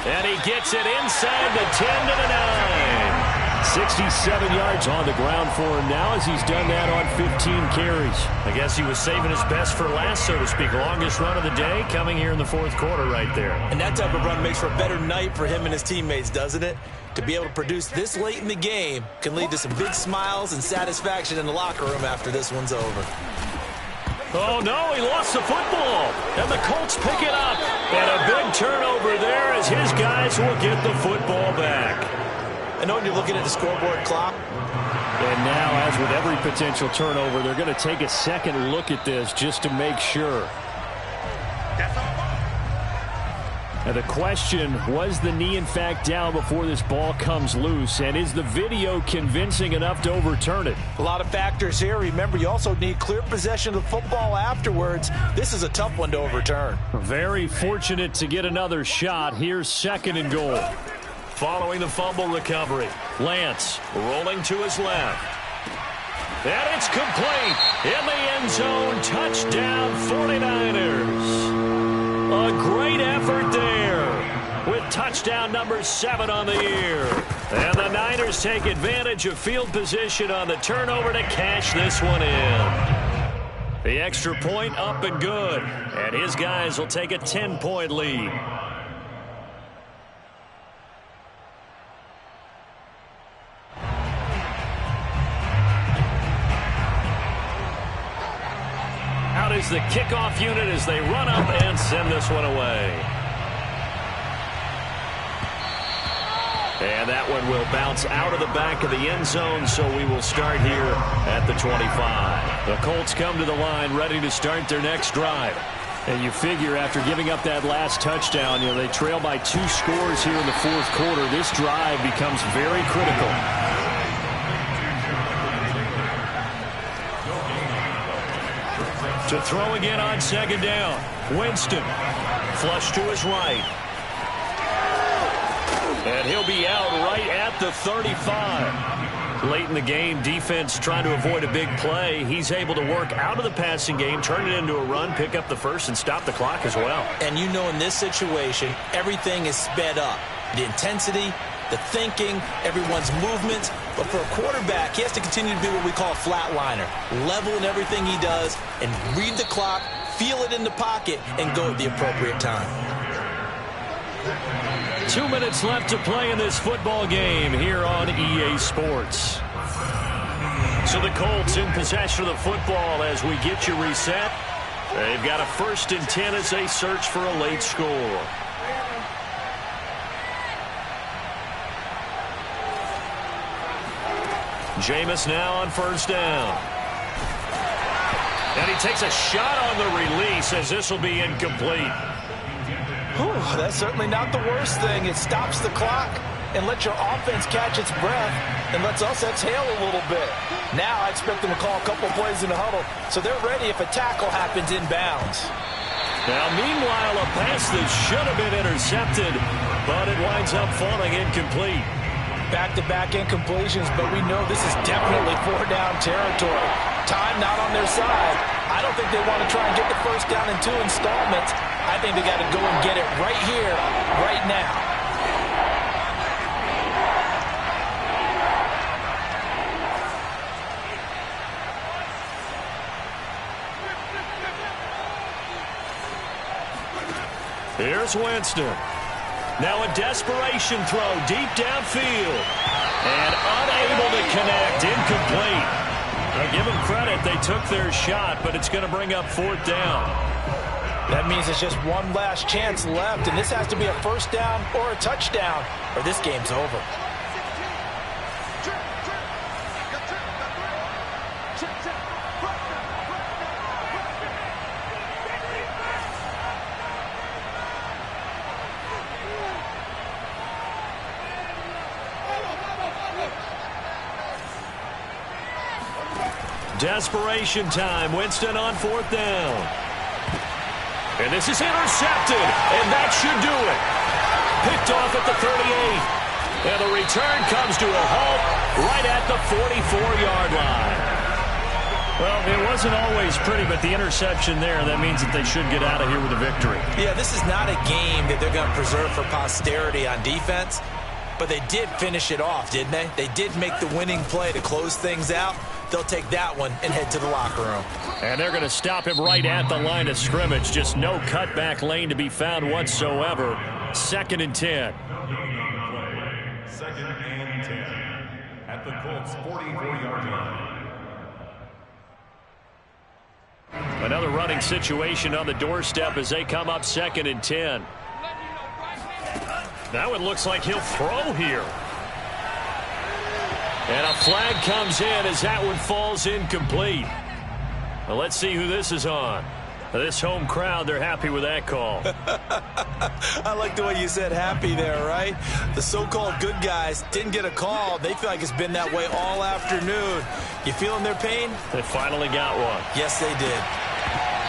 And he gets it inside the 10 to the 9. 67 yards on the ground for him now as he's done that on 15 carries. I guess he was saving his best for last, so to speak. Longest run of the day coming here in the 4th quarter right there. And that type of run makes for a better night for him and his teammates, doesn't it? To be able to produce this late in the game can lead to some big smiles and satisfaction in the locker room after this one's over. Oh, no, he lost the football. And the Colts pick it up. And a big turnover there as his guys will get the football back. I know when you're looking at the scoreboard clock. And now, as with every potential turnover, they're going to take a second look at this just to make sure. Now the question, was the knee in fact down before this ball comes loose? And is the video convincing enough to overturn it? A lot of factors here. Remember, you also need clear possession of the football afterwards. This is a tough one to overturn. Very fortunate to get another shot. Here's 2nd and goal. Following the fumble recovery, Lance rolling to his left. And it's complete. In the end zone, touchdown 49ers. A great effort there with touchdown number 7 on the year. And the Niners take advantage of field position on the turnover to cash this one in. The extra point up and good. And his guys will take a 10-point lead. Out is the kickoff unit as they run up and send this one away. And that one will bounce out of the back of the end zone, so we will start here at the 25. The Colts come to the line ready to start their next drive. And you figure after giving up that last touchdown, they trail by 2 scores here in the 4th quarter. This drive becomes very critical. To throw again on 2nd down. Winston. Flush to his right. And he'll be out right at the 35. Late in the game, defense trying to avoid a big play. He's able to work out of the passing game, turn it into a run, pick up the first, and stop the clock as well. And you know in this situation, everything is sped up. The intensity, the thinking, everyone's movement. But for a quarterback, he has to continue to be what we call a flatliner. Level in everything he does and read the clock, feel it in the pocket, and go at the appropriate time. 2 minutes left to play in this football game here on EA Sports. So the Colts in possession of the football as we get you reset. They've got a 1st and 10 as they search for a late score. Jameis now on first down. And he takes a shot on the release as this will be incomplete. Whew, that's certainly not the worst thing. It stops the clock and lets your offense catch its breath and lets us exhale a little bit. Now I expect them to call a couple plays in the huddle so they're ready if a tackle happens inbounds. Now, meanwhile, a pass that should have been intercepted, but it winds up falling incomplete. Back-to-back incompletions, but we know this is definitely four-down territory. Time not on their side. I don't think they want to try and get the first down in 2 installments. I think they got to go and get it right here, right now. Here's Winston. Now a desperation throw deep downfield. And unable to connect. Incomplete. Now give them credit. They took their shot, but it's going to bring up 4th down. That means it's just one last chance left, and this has to be a first down or a touchdown, or this game's over. Desperation time. Winston on 4th down. And this is intercepted, and that should do it. Picked off at the 38. And the return comes to a halt right at the 44-yard line. Well, it wasn't always pretty, but the interception there, that means that they should get out of here with a victory. Yeah, this is not a game that they're going to preserve for posterity on defense, but they did finish it off, didn't they? They did make the winning play to close things out. They'll take that one and head to the locker room. And they're going to stop him right at the line of scrimmage. Just no cutback lane to be found whatsoever. 2nd and 10. 2nd and 10 at the Colts 44-yard line. Another running situation on the doorstep as they come up 2nd and 10. Now it looks like he'll throw here. And a flag comes in as that one falls incomplete. Well, let's see who this is on. This home crowd, they're happy with that call. I like the way you said happy there, right? The so-called good guys didn't get a call. They feel like it's been that way all afternoon. You feeling their pain? They finally got one. Yes, they did.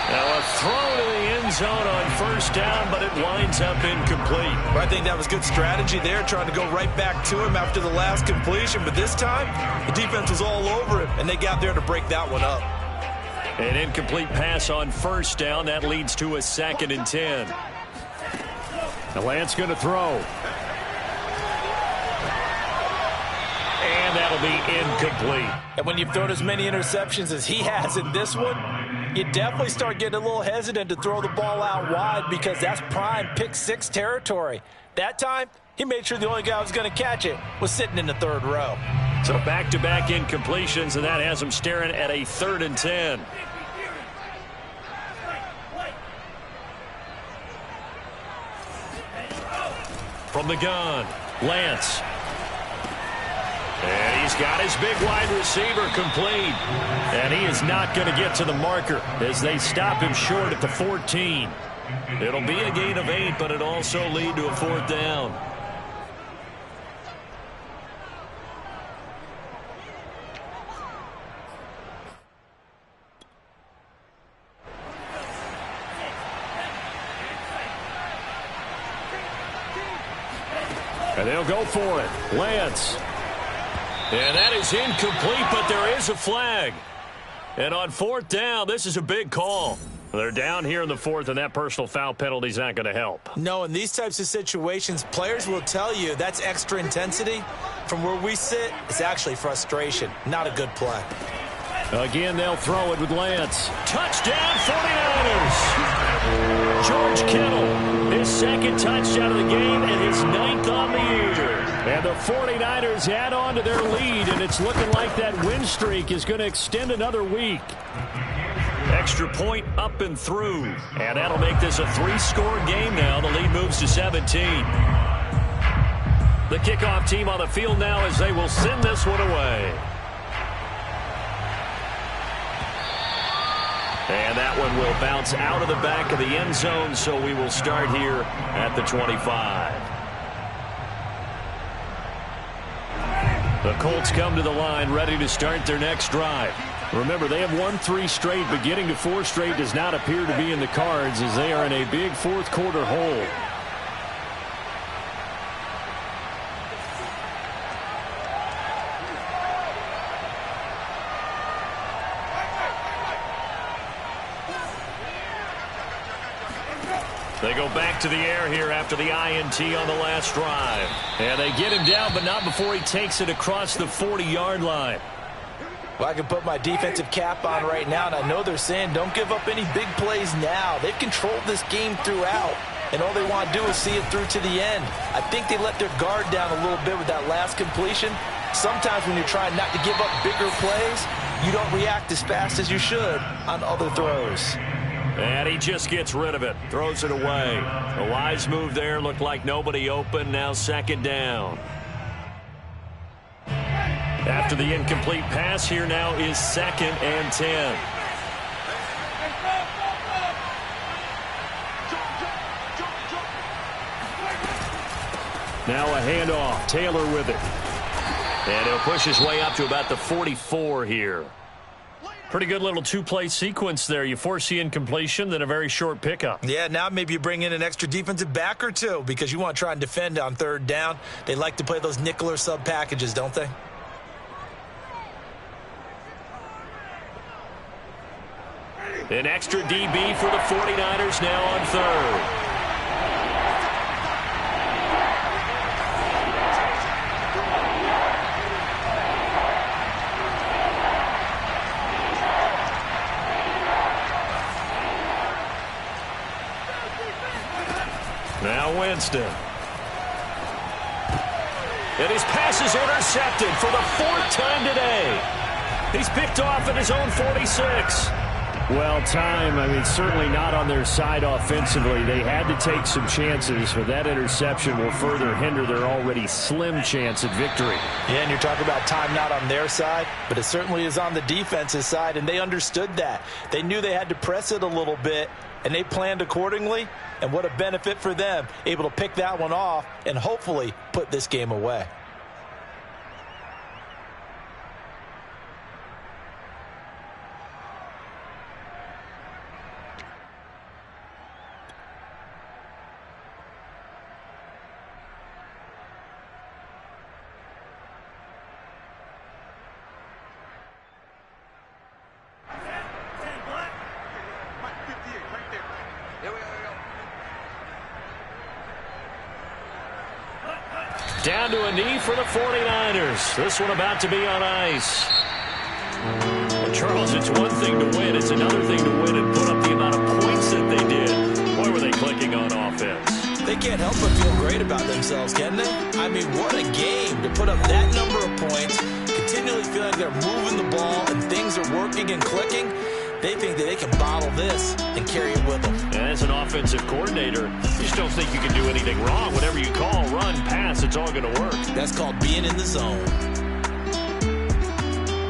Now a throw to the end zone on 1st down, but it winds up incomplete. I think that was good strategy there, trying to go right back to him after the last completion. But this time, the defense was all over him, and they got there to break that one up. An incomplete pass on 1st down. That leads to a 2nd and 10. The Lance going to throw. And that'll be incomplete. And when you've thrown as many interceptions as he has in this one, you definitely start getting a little hesitant to throw the ball out wide because that's prime pick 6 territory. That time, he made sure the only guy who was going to catch it was sitting in the 3rd row. So back-to-back incompletions, and that has him staring at a 3rd and 10. From the gun, Lance. And he's got his big wide receiver complete. And he is not going to get to the marker as they stop him short at the 14. It'll be a gain of 8, but it'll also lead to a 4th down. And they'll go for it. Lance. And that is incomplete, but there is a flag. And on 4th down, this is a big call. They're down here in the 4th, and that personal foul penalty is not going to help. No, in these types of situations, players will tell you that's extra intensity. From where we sit, it's actually frustration. Not a good play. Again, they'll throw it with Lance. Touchdown, 49ers! George Kittle, his 2nd touchdown of the game and his 9th on the year. And the 49ers add on to their lead, and it's looking like that win streak is going to extend another week. Extra point up and through. And that'll make this a 3-score game now. The lead moves to 17. The kickoff team on the field now as they will send this one away. And that one will bounce out of the back of the end zone, so we will start here at the 25. The Colts come to the line ready to start their next drive. Remember, they have won 3 straight, but getting to 4 straight does not appear to be in the cards as they are in a big fourth quarter hole. They go back to the air here after the INT on the last drive. And they get him down, but not before he takes it across the 40-yard line. Well, I can put my defensive cap on right now, and I know they're saying don't give up any big plays now. They've controlled this game throughout, and all they want to do is see it through to the end. I think they let their guard down a little bit with that last completion. Sometimes when you're trying not to give up bigger plays, you don't react as fast as you should on other throws. And he just gets rid of it, throws it away. A wise move there, looked like nobody open, now second down. After the incomplete pass, here now is 2nd and 10. Now a handoff, Taylor with it. And he'll push his way up to about the 44 here. Pretty good little 2-play sequence there. You force the incompletion, then a very short pickup. Yeah, now maybe you bring in an extra defensive back or two because you want to try and defend on 3rd down. They like to play those nickel or sub packages, don't they? An extra DB for the 49ers now on 3rd. Now Winston. And his pass is intercepted for the 4th time today. He's picked off at his own 46. Well, time, I mean, certainly not on their side offensively. They had to take some chances, but that interception will further hinder their already slim chance at victory. Yeah, and you're talking about time not on their side, but it certainly is on the defense's side, and they understood that. They knew they had to press it a little bit, and they planned accordingly, and what a benefit for them, able to pick that one off and hopefully put this game away. Down to a knee for the 49ers. This one about to be on ice. Well, Charles, it's one thing to win. It's another thing to win and put up the amount of points that they did. Boy, were they clicking on offense. They can't help but feel great about themselves, can they? I mean, what a game to put up that number of points, continually feel like they're moving the ball and things are working and clicking. They think that they can bottle this and carry it with them. And as an offensive coordinator, you just don't think you can do anything wrong. Whatever you call, run, pass, it's all going to work. That's called being in the zone.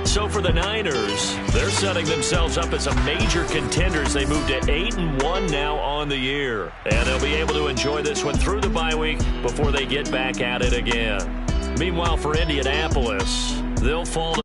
So for the Niners, they're setting themselves up as a major contender as they move to 8-1 now on the year. And they'll be able to enjoy this one through the bye week before they get back at it again. Meanwhile, for Indianapolis, they'll fall to